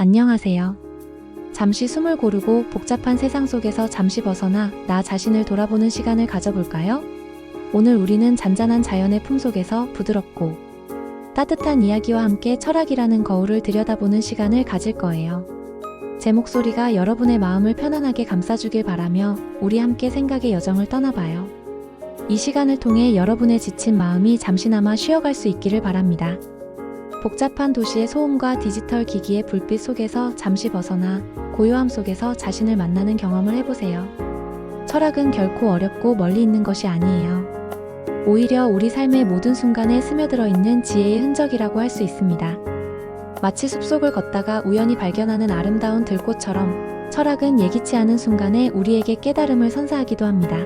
안녕하세요. 잠시 숨을 고르고 복잡한 세상 속에서 잠시 벗어나 나 자신을 돌아보는 시간을 가져볼까요? 오늘 우리는 잔잔한 자연의 품속에서 부드럽고 따뜻한 이야기와 함께 철학이라는 거울을 들여다보는 시간을 가질 거예요. 제 목소리가 여러분의 마음을 편안하게 감싸주길 바라며 우리 함께 생각의 여정을 떠나봐요. 이 시간을 통해 여러분의 지친 마음이 잠시나마 쉬어갈 수 있기를 바랍니다. 복잡한 도시의 소음과 디지털 기기의 불빛 속에서 잠시 벗어나 고요함 속에서 자신을 만나는 경험을 해보세요. 철학은 결코 어렵고 멀리 있는 것이 아니에요. 오히려 우리 삶의 모든 순간에 스며들어 있는 지혜의 흔적이라고 할 수 있습니다. 마치 숲속을 걷다가 우연히 발견하는 아름다운 들꽃처럼 철학은 예기치 않은 순간에 우리에게 깨달음을 선사하기도 합니다.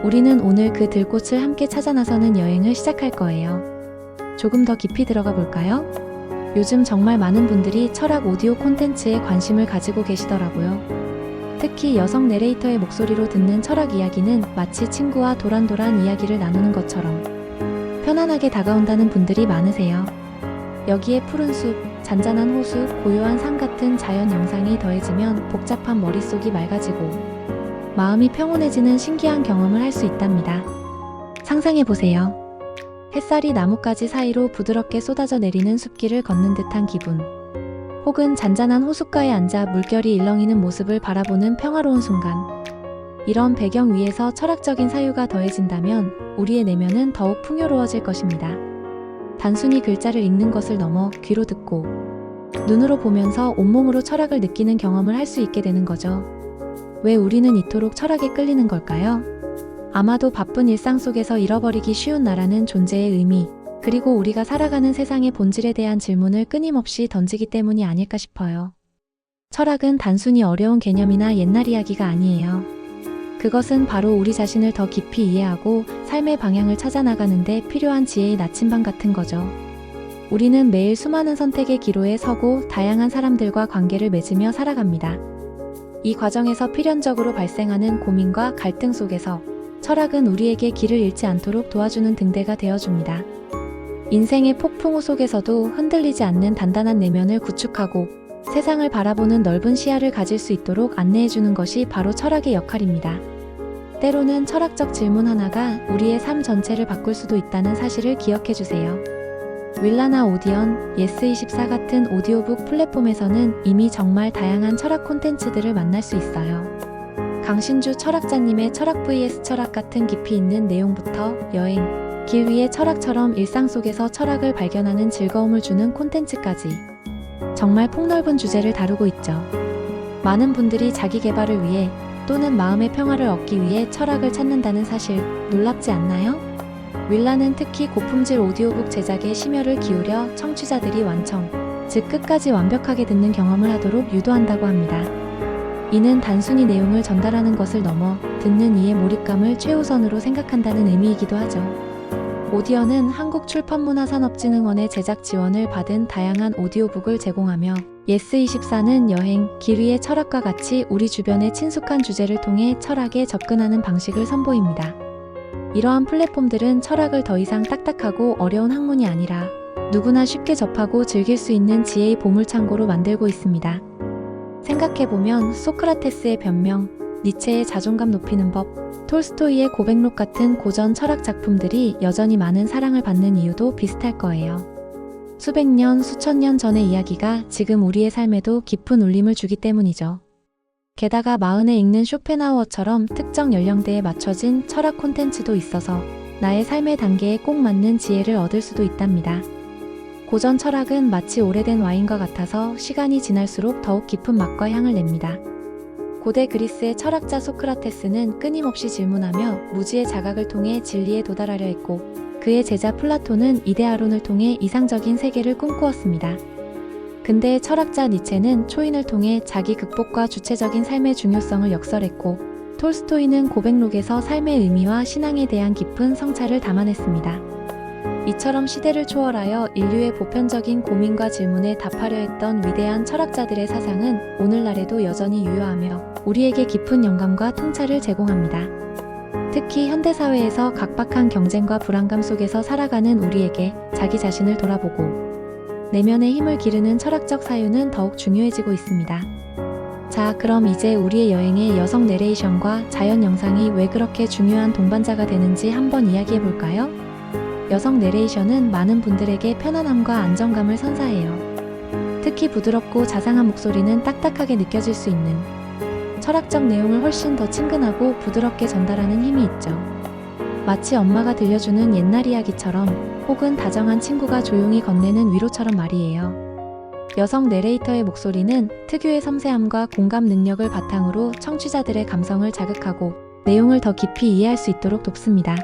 우리는 오늘 그 들꽃을 함께 찾아 나서는 여행을 시작할 거예요. 조금 더 깊이 들어가 볼까요? 요즘 정말 많은 분들이 철학 오디오 콘텐츠에 관심을 가지고 계시더라고요. 특히 여성 내레이터의 목소리로 듣는 철학 이야기는 마치 친구와 도란도란 이야기를 나누는 것처럼 편안하게 다가온다는 분들이 많으세요. 여기에 푸른 숲, 잔잔한 호수, 고요한 산 같은 자연 영상이 더해지면 복잡한 머릿속이 맑아지고 마음이 평온해지는 신기한 경험을 할 수 있답니다. 상상해보세요. 햇살이 나뭇가지 사이로 부드럽게 쏟아져 내리는 숲길을 걷는 듯한 기분. 혹은 잔잔한 호숫가에 앉아 물결이 일렁이는 모습을 바라보는 평화로운 순간. 이런 배경 위에서 철학적인 사유가 더해진다면 우리의 내면은 더욱 풍요로워질 것입니다. 단순히 글자를 읽는 것을 넘어 귀로 듣고 눈으로 보면서 온몸으로 철학을 느끼는 경험을 할 수 있게 되는 거죠. 왜 우리는 이토록 철학에 끌리는 걸까요? 아마도 바쁜 일상 속에서 잃어버리기 쉬운 나라는 존재의 의미, 그리고 우리가 살아가는 세상의 본질에 대한 질문을 끊임없이 던지기 때문이 아닐까 싶어요. 철학은 단순히 어려운 개념이나 옛날 이야기가 아니에요. 그것은 바로 우리 자신을 더 깊이 이해하고 삶의 방향을 찾아 나가는데 필요한 지혜의 나침반 같은 거죠. 우리는 매일 수많은 선택의 기로에 서고 다양한 사람들과 관계를 맺으며 살아갑니다. 이 과정에서 필연적으로 발생하는 고민과 갈등 속에서 철학은 우리에게 길을 잃지 않도록 도와주는 등대가 되어줍니다. 인생의 폭풍우 속에서도 흔들리지 않는 단단한 내면을 구축하고 세상을 바라보는 넓은 시야를 가질 수 있도록 안내해주는 것이 바로 철학의 역할입니다. 때로는 철학적 질문 하나가 우리의 삶 전체를 바꿀 수도 있다는 사실을 기억해주세요. 윌라나 오디언, 예스24 같은 오디오북 플랫폼에서는 이미 정말 다양한 철학 콘텐츠들을 만날 수 있어요. 강신주 철학자님의 철학 vs 철학 같은 깊이 있는 내용부터 여행, 길 위의 철학처럼 일상 속에서 철학을 발견하는 즐거움을 주는 콘텐츠까지 정말 폭넓은 주제를 다루고 있죠. 많은 분들이 자기 개발을 위해 또는 마음의 평화를 얻기 위해 철학을 찾는다는 사실 놀랍지 않나요? 윌라는 특히 고품질 오디오북 제작에 심혈을 기울여 청취자들이 완청, 즉 끝까지 완벽하게 듣는 경험을 하도록 유도한다고 합니다. 이는 단순히 내용을 전달하는 것을 넘어 듣는 이의 몰입감을 최우선으로 생각한다는 의미이기도 하죠. 오디언은 한국출판문화산업진흥원의 제작 지원을 받은 다양한 오디오북을 제공하며 예스24는 여행, 길 위의 철학과 같이 우리 주변의 친숙한 주제를 통해 철학에 접근하는 방식을 선보입니다. 이러한 플랫폼들은 철학을 더 이상 딱딱하고 어려운 학문이 아니라 누구나 쉽게 접하고 즐길 수 있는 지혜의 보물창고로 만들고 있습니다. 생각해보면 소크라테스의 변명, 니체의 자존감 높이는 법, 톨스토이의 고백록 같은 고전 철학 작품들이 여전히 많은 사랑을 받는 이유도 비슷할 거예요. 수백 년, 수천 년 전의 이야기가 지금 우리의 삶에도 깊은 울림을 주기 때문이죠. 게다가 마흔에 읽는 쇼펜하우어처럼 특정 연령대에 맞춰진 철학 콘텐츠도 있어서 나의 삶의 단계에 꼭 맞는 지혜를 얻을 수도 있답니다. 고전 철학은 마치 오래된 와인과 같아서 시간이 지날수록 더욱 깊은 맛과 향을 냅니다. 고대 그리스의 철학자 소크라테스는 끊임없이 질문하며 무지의 자각을 통해 진리에 도달하려 했고 그의 제자 플라톤은 이데아론을 통해 이상적인 세계를 꿈꾸었습니다. 근대의 철학자 니체는 초인을 통해 자기 극복과 주체적인 삶의 중요성을 역설했고 톨스토이는 고백록에서 삶의 의미와 신앙에 대한 깊은 성찰을 담아냈습니다. 이처럼 시대를 초월하여 인류의 보편적인 고민과 질문에 답하려 했던 위대한 철학자들의 사상은 오늘날에도 여전히 유효하며 우리에게 깊은 영감과 통찰을 제공합니다. 특히 현대사회에서 각박한 경쟁과 불안감 속에서 살아가는 우리에게 자기 자신을 돌아보고 내면의 힘을 기르는 철학적 사유는 더욱 중요해지고 있습니다. 자, 그럼 이제 우리의 여행에 여성 내레이션과 자연 영상이 왜 그렇게 중요한 동반자가 되는지 한번 이야기해 볼까요? 여성 내레이션은 많은 분들에게 편안함과 안정감을 선사해요. 특히 부드럽고 자상한 목소리는 딱딱하게 느껴질 수 있는 철학적 내용을 훨씬 더 친근하고 부드럽게 전달하는 힘이 있죠. 마치 엄마가 들려주는 옛날 이야기처럼 혹은 다정한 친구가 조용히 건네는 위로처럼 말이에요. 여성 내레이터의 목소리는 특유의 섬세함과 공감 능력을 바탕으로 청취자들의 감성을 자극하고 내용을 더 깊이 이해할 수 있도록 돕습니다.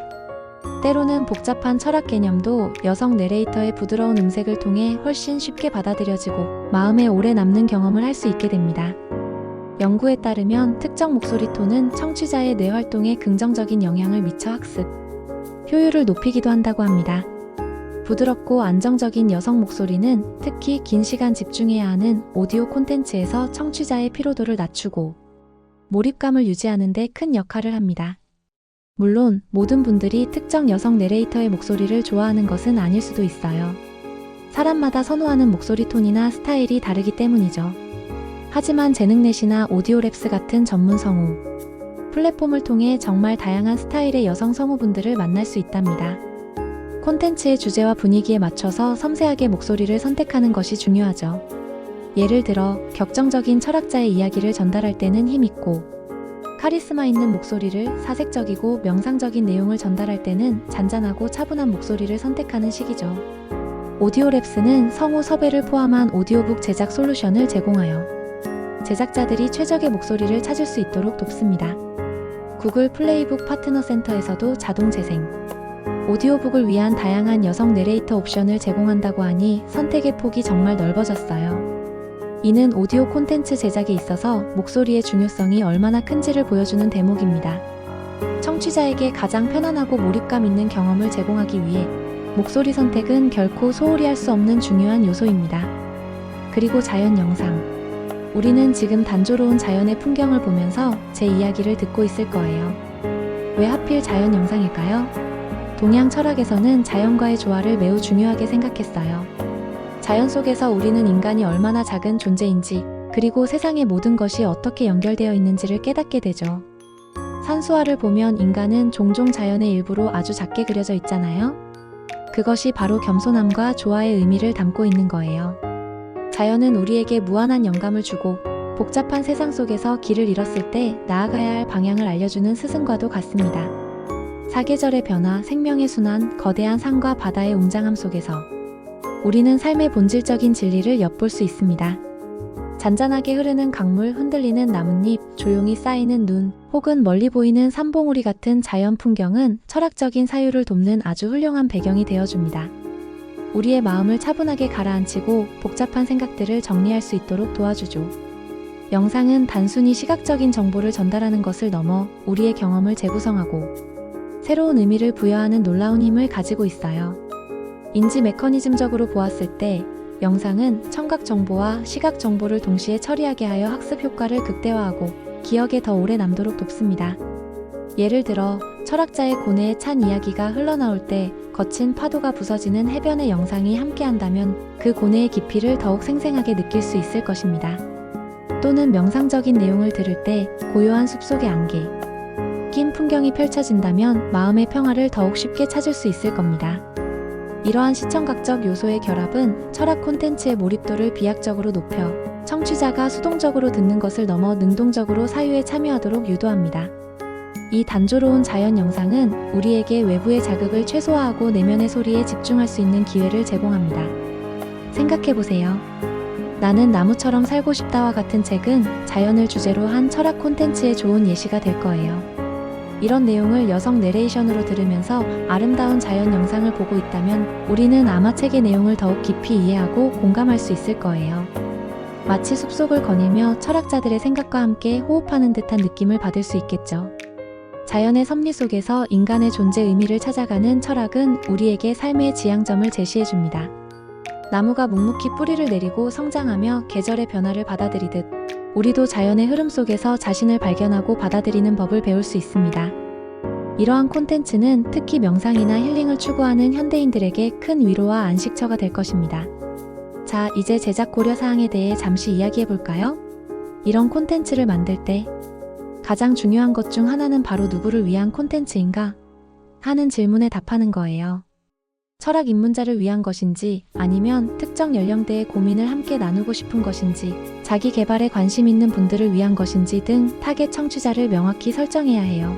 때로는 복잡한 철학 개념도 여성 내레이터의 부드러운 음색을 통해 훨씬 쉽게 받아들여지고 마음에 오래 남는 경험을 할 수 있게 됩니다. 연구에 따르면 특정 목소리 톤은 청취자의 뇌 활동에 긍정적인 영향을 미쳐 학습 효율을 높이기도 한다고 합니다. 부드럽고 안정적인 여성 목소리는 특히 긴 시간 집중해야 하는 오디오 콘텐츠에서 청취자의 피로도를 낮추고 몰입감을 유지하는 데 큰 역할을 합니다. 물론 모든 분들이 특정 여성 내레이터의 목소리를 좋아하는 것은 아닐 수도 있어요. 사람마다 선호하는 목소리 톤이나 스타일이 다르기 때문이죠. 하지만 재능넷이나 오디오랩스 같은 전문 성우 플랫폼을 통해 정말 다양한 스타일의 여성 성우분들을 만날 수 있답니다. 콘텐츠의 주제와 분위기에 맞춰서 섬세하게 목소리를 선택하는 것이 중요하죠. 예를 들어 격정적인 철학자의 이야기를 전달할 때는 힘있고 카리스마 있는 목소리를 사색적이고 명상적인 내용을 전달할 때는 잔잔하고 차분한 목소리를 선택하는 시기죠. 오디오랩스는 성우 섭외를 포함한 오디오북 제작 솔루션을 제공하여 제작자들이 최적의 목소리를 찾을 수 있도록 돕습니다. 구글 플레이북 파트너 센터에서도 자동 재생 오디오북을 위한 다양한 여성 내레이터 옵션을 제공한다고 하니 선택의 폭이 정말 넓어졌어요. 이는 오디오 콘텐츠 제작에 있어서 목소리의 중요성이 얼마나 큰지를 보여주는 대목입니다. 청취자에게 가장 편안하고 몰입감 있는 경험을 제공하기 위해 목소리 선택은 결코 소홀히 할 수 없는 중요한 요소입니다. 그리고 자연 영상. 우리는 지금 단조로운 자연의 풍경을 보면서 제 이야기를 듣고 있을 거예요. 왜 하필 자연 영상일까요? 동양 철학에서는 자연과의 조화를 매우 중요하게 생각했어요. 자연 속에서 우리는 인간이 얼마나 작은 존재인지, 그리고 세상의 모든 것이 어떻게 연결되어 있는지를 깨닫게 되죠. 산수화를 보면 인간은 종종 자연의 일부로 아주 작게 그려져 있잖아요. 그것이 바로 겸손함과 조화의 의미를 담고 있는 거예요. 자연은 우리에게 무한한 영감을 주고 복잡한 세상 속에서 길을 잃었을 때 나아가야 할 방향을 알려주는 스승과도 같습니다. 사계절의 변화, 생명의 순환, 거대한 산과 바다의 웅장함 속에서 우리는 삶의 본질적인 진리를 엿볼 수 있습니다. 잔잔하게 흐르는 강물, 흔들리는 나뭇잎, 조용히 쌓이는 눈, 혹은 멀리 보이는 산봉우리 같은 자연 풍경은 철학적인 사유를 돕는 아주 훌륭한 배경이 되어줍니다. 우리의 마음을 차분하게 가라앉히고 복잡한 생각들을 정리할 수 있도록 도와주죠. 영상은 단순히 시각적인 정보를 전달하는 것을 넘어 우리의 경험을 재구성하고 새로운 의미를 부여하는 놀라운 힘을 가지고 있어요. 인지 메커니즘적으로 보았을 때 영상은 청각 정보와 시각 정보를 동시에 처리하게 하여 학습 효과를 극대화하고 기억에 더 오래 남도록 돕습니다. 예를 들어 철학자의 고뇌에 찬 이야기가 흘러나올 때 거친 파도가 부서지는 해변의 영상이 함께한다면 그 고뇌의 깊이를 더욱 생생하게 느낄 수 있을 것입니다. 또는 명상적인 내용을 들을 때 고요한 숲속의 안개, 낀 풍경이 펼쳐진다면 마음의 평화를 더욱 쉽게 찾을 수 있을 겁니다. 이러한 시청각적 요소의 결합은 철학 콘텐츠의 몰입도를 비약적으로 높여 청취자가 수동적으로 듣는 것을 넘어 능동적으로 사유에 참여하도록 유도합니다. 이 단조로운 자연 영상은 우리에게 외부의 자극을 최소화하고 내면의 소리에 집중할 수 있는 기회를 제공합니다. 생각해보세요. 나는 나무처럼 살고 싶다와 같은 책은 자연을 주제로 한 철학 콘텐츠의 좋은 예시가 될 거예요. 이런 내용을 여성 내레이션으로 들으면서 아름다운 자연 영상을 보고 있다면 우리는 아마 책의 내용을 더욱 깊이 이해하고 공감할 수 있을 거예요. 마치 숲속을 거닐며 철학자들의 생각과 함께 호흡하는 듯한 느낌을 받을 수 있겠죠. 자연의 섭리 속에서 인간의 존재 의미를 찾아가는 철학은 우리에게 삶의 지향점을 제시해줍니다. 나무가 묵묵히 뿌리를 내리고 성장하며 계절의 변화를 받아들이듯 우리도 자연의 흐름 속에서 자신을 발견하고 받아들이는 법을 배울 수 있습니다. 이러한 콘텐츠는 특히 명상이나 힐링을 추구하는 현대인들에게 큰 위로와 안식처가 될 것입니다. 자, 이제 제작 고려 사항에 대해 잠시 이야기해 볼까요? 이런 콘텐츠를 만들 때 가장 중요한 것 중 하나는 바로 누구를 위한 콘텐츠인가? 하는 질문에 답하는 거예요. 철학 입문자를 위한 것인지, 아니면 특정 연령대의 고민을 함께 나누고 싶은 것인지, 자기 개발에 관심 있는 분들을 위한 것인지 등 타겟 청취자를 명확히 설정해야 해요.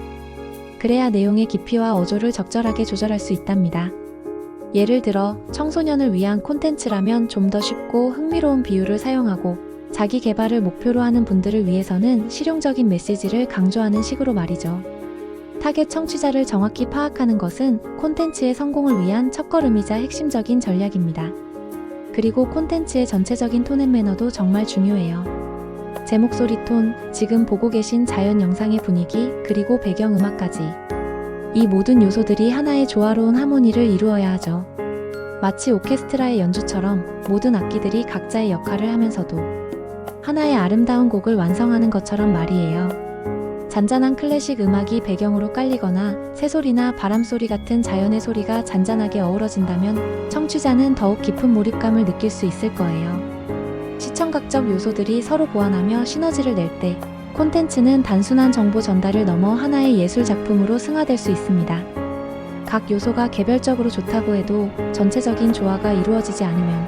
그래야 내용의 깊이와 어조를 적절하게 조절할 수 있답니다. 예를 들어 청소년을 위한 콘텐츠라면 좀 더 쉽고 흥미로운 비유를 사용하고, 자기 개발을 목표로 하는 분들을 위해서는 실용적인 메시지를 강조하는 식으로 말이죠. 타겟 청취자를 정확히 파악하는 것은 콘텐츠의 성공을 위한 첫걸음이자 핵심적인 전략입니다. 그리고 콘텐츠의 전체적인 톤 앤 매너도 정말 중요해요. 제 목소리 톤, 지금 보고 계신 자연 영상의 분위기, 그리고 배경음악까지. 이 모든 요소들이 하나의 조화로운 하모니를 이루어야 하죠. 마치 오케스트라의 연주처럼 모든 악기들이 각자의 역할을 하면서도 하나의 아름다운 곡을 완성하는 것처럼 말이에요. 잔잔한 클래식 음악이 배경으로 깔리거나 새소리나 바람소리 같은 자연의 소리가 잔잔하게 어우러진다면 청취자는 더욱 깊은 몰입감을 느낄 수 있을 거예요. 시청각적 요소들이 서로 보완하며 시너지를 낼 때 콘텐츠는 단순한 정보 전달을 넘어 하나의 예술 작품으로 승화될 수 있습니다. 각 요소가 개별적으로 좋다고 해도 전체적인 조화가 이루어지지 않으면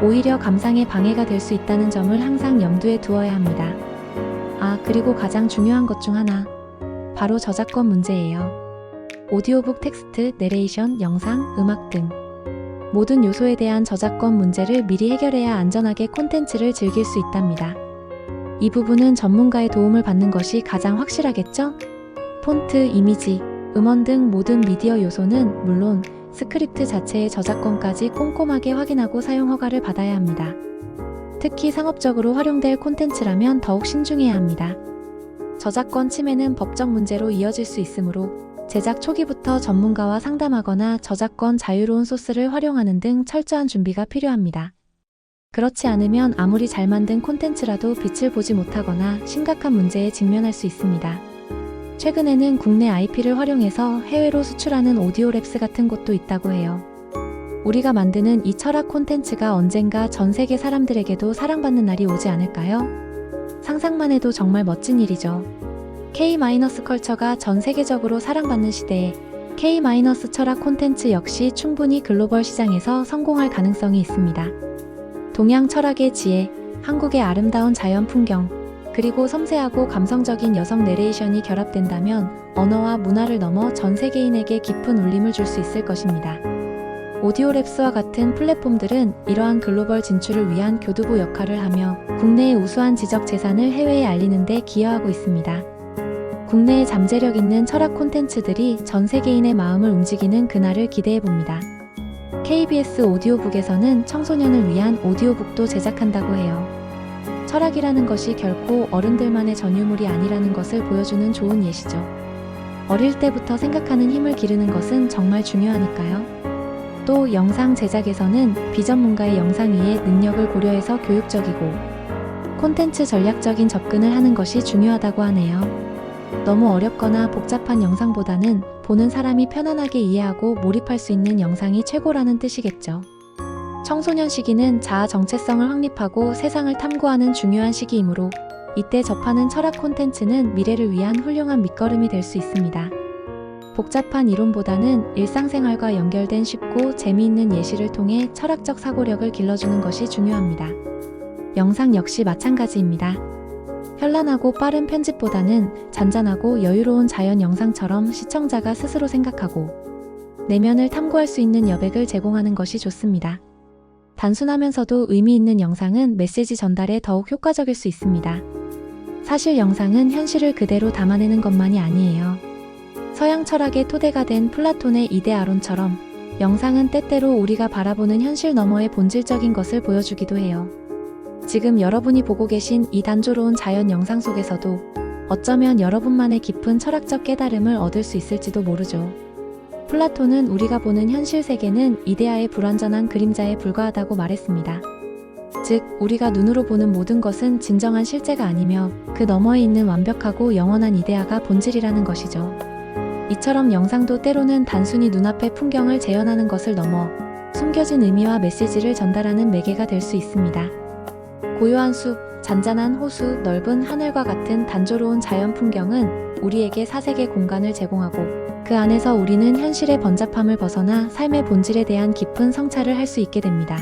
오히려 감상에 방해가 될 수 있다는 점을 항상 염두에 두어야 합니다. 그리고 가장 중요한 것 중 하나, 바로 저작권 문제예요. 오디오북 텍스트, 내레이션, 영상, 음악 등 모든 요소에 대한 저작권 문제를 미리 해결해야 안전하게 콘텐츠를 즐길 수 있답니다. 이 부분은 전문가의 도움을 받는 것이 가장 확실하겠죠? 폰트, 이미지, 음원 등 모든 미디어 요소는 물론 스크립트 자체의 저작권까지 꼼꼼하게 확인하고 사용 허가를 받아야 합니다. 특히 상업적으로 활용될 콘텐츠라면 더욱 신중해야 합니다. 저작권 침해는 법적 문제로 이어질 수 있으므로 제작 초기부터 전문가와 상담하거나 저작권 자유로운 소스를 활용하는 등 철저한 준비가 필요합니다. 그렇지 않으면 아무리 잘 만든 콘텐츠라도 빛을 보지 못하거나 심각한 문제에 직면할 수 있습니다. 최근에는 국내 IP를 활용해서 해외로 수출하는 오디오랩스 같은 곳도 있다고 해요. 우리가 만드는 이 철학 콘텐츠가 언젠가 전 세계 사람들에게도 사랑받는 날이 오지 않을까요? 상상만 해도 정말 멋진 일이죠. K-컬처가 전 세계적으로 사랑받는 시대에 K- 철학 콘텐츠 역시 충분히 글로벌 시장에서 성공할 가능성이 있습니다. 동양 철학의 지혜, 한국의 아름다운 자연 풍경, 그리고 섬세하고 감성적인 여성 내레이션이 결합된다면 언어와 문화를 넘어 전 세계인에게 깊은 울림을 줄 수 있을 것입니다. 오디오랩스와 같은 플랫폼들은 이러한 글로벌 진출을 위한 교두보 역할을 하며 국내의 우수한 지적 재산을 해외에 알리는 데 기여하고 있습니다. 국내에 잠재력 있는 철학 콘텐츠들이 전 세계인의 마음을 움직이는 그날을 기대해봅니다. KBS 오디오북에서는 청소년을 위한 오디오북도 제작한다고 해요. 철학이라는 것이 결코 어른들만의 전유물이 아니라는 것을 보여주는 좋은 예시죠. 어릴 때부터 생각하는 힘을 기르는 것은 정말 중요하니까요. 또 영상 제작에서는 비전문가의 영상 이해 능력을 고려해서 교육적이고 콘텐츠 전략적인 접근을 하는 것이 중요하다고 하네요. 너무 어렵거나 복잡한 영상보다는 보는 사람이 편안하게 이해하고 몰입할 수 있는 영상이 최고라는 뜻이겠죠. 청소년 시기는 자아 정체성을 확립하고 세상을 탐구하는 중요한 시기이므로 이때 접하는 철학 콘텐츠는 미래를 위한 훌륭한 밑거름이 될 수 있습니다. 복잡한 이론보다는 일상생활과 연결된 쉽고 재미있는 예시를 통해 철학적 사고력을 길러주는 것이 중요합니다. 영상 역시 마찬가지입니다. 현란하고 빠른 편집보다는 잔잔하고 여유로운 자연 영상처럼 시청자가 스스로 생각하고 내면을 탐구할 수 있는 여백을 제공하는 것이 좋습니다. 단순하면서도 의미 있는 영상은 메시지 전달에 더욱 효과적일 수 있습니다. 사실 영상은 현실을 그대로 담아내는 것만이 아니에요. 서양 철학의 토대가 된 플라톤의 이데아론처럼 영상은 때때로 우리가 바라보는 현실 너머의 본질적인 것을 보여주기도 해요. 지금 여러분이 보고 계신 이 단조로운 자연 영상 속에서도 어쩌면 여러분만의 깊은 철학적 깨달음을 얻을 수 있을지도 모르죠. 플라톤은 우리가 보는 현실 세계는 이데아의 불완전한 그림자에 불과하다고 말했습니다. 즉, 우리가 눈으로 보는 모든 것은 진정한 실제가 아니며 그 너머에 있는 완벽하고 영원한 이데아가 본질이라는 것이죠. 이처럼 영상도 때로는 단순히 눈앞의 풍경을 재현하는 것을 넘어 숨겨진 의미와 메시지를 전달하는 매개가 될 수 있습니다. 고요한 숲, 잔잔한 호수, 넓은 하늘과 같은 단조로운 자연 풍경은 우리에게 사색의 공간을 제공하고 그 안에서 우리는 현실의 번잡함을 벗어나 삶의 본질에 대한 깊은 성찰을 할 수 있게 됩니다.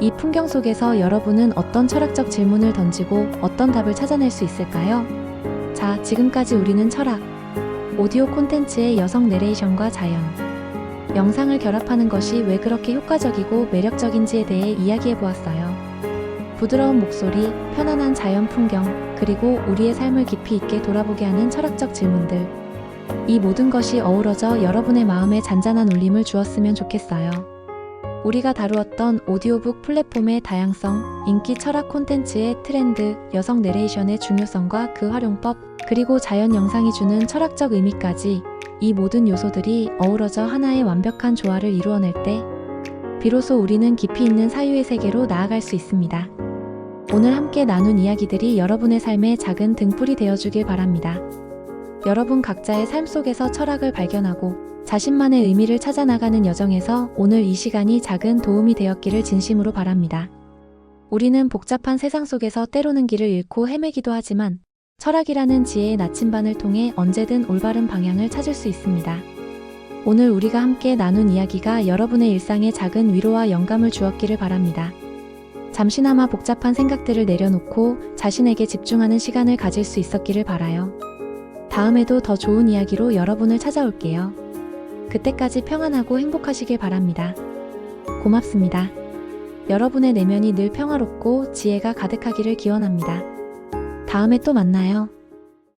이 풍경 속에서 여러분은 어떤 철학적 질문을 던지고 어떤 답을 찾아낼 수 있을까요? 자, 지금까지 우리는 철학, 오디오 콘텐츠의 여성 내레이션과 자연, 영상을 결합하는 것이 왜 그렇게 효과적이고 매력적인지에 대해 이야기해보았어요. 부드러운 목소리, 편안한 자연 풍경, 그리고 우리의 삶을 깊이 있게 돌아보게 하는 철학적 질문들. 이 모든 것이 어우러져 여러분의 마음에 잔잔한 울림을 주었으면 좋겠어요. 우리가 다루었던 오디오북 플랫폼의 다양성, 인기 철학 콘텐츠의 트렌드, 여성 내레이션의 중요성과 그 활용법, 그리고 자연 영상이 주는 철학적 의미까지 이 모든 요소들이 어우러져 하나의 완벽한 조화를 이루어낼 때 비로소 우리는 깊이 있는 사유의 세계로 나아갈 수 있습니다. 오늘 함께 나눈 이야기들이 여러분의 삶에 작은 등불이 되어주길 바랍니다. 여러분 각자의 삶 속에서 철학을 발견하고 자신만의 의미를 찾아 나가는 여정에서 오늘 이 시간이 작은 도움이 되었기를 진심으로 바랍니다. 우리는 복잡한 세상 속에서 때로는 길을 잃고 헤매기도 하지만 철학이라는 지혜의 나침반을 통해 언제든 올바른 방향을 찾을 수 있습니다. 오늘 우리가 함께 나눈 이야기가 여러분의 일상에 작은 위로와 영감을 주었기를 바랍니다. 잠시나마 복잡한 생각들을 내려놓고 자신에게 집중하는 시간을 가질 수 있었기를 바라요. 다음에도 더 좋은 이야기로 여러분을 찾아올게요. 그때까지 평안하고 행복하시길 바랍니다. 고맙습니다. 여러분의 내면이 늘 평화롭고 지혜가 가득하기를 기원합니다. 다음에 또 만나요.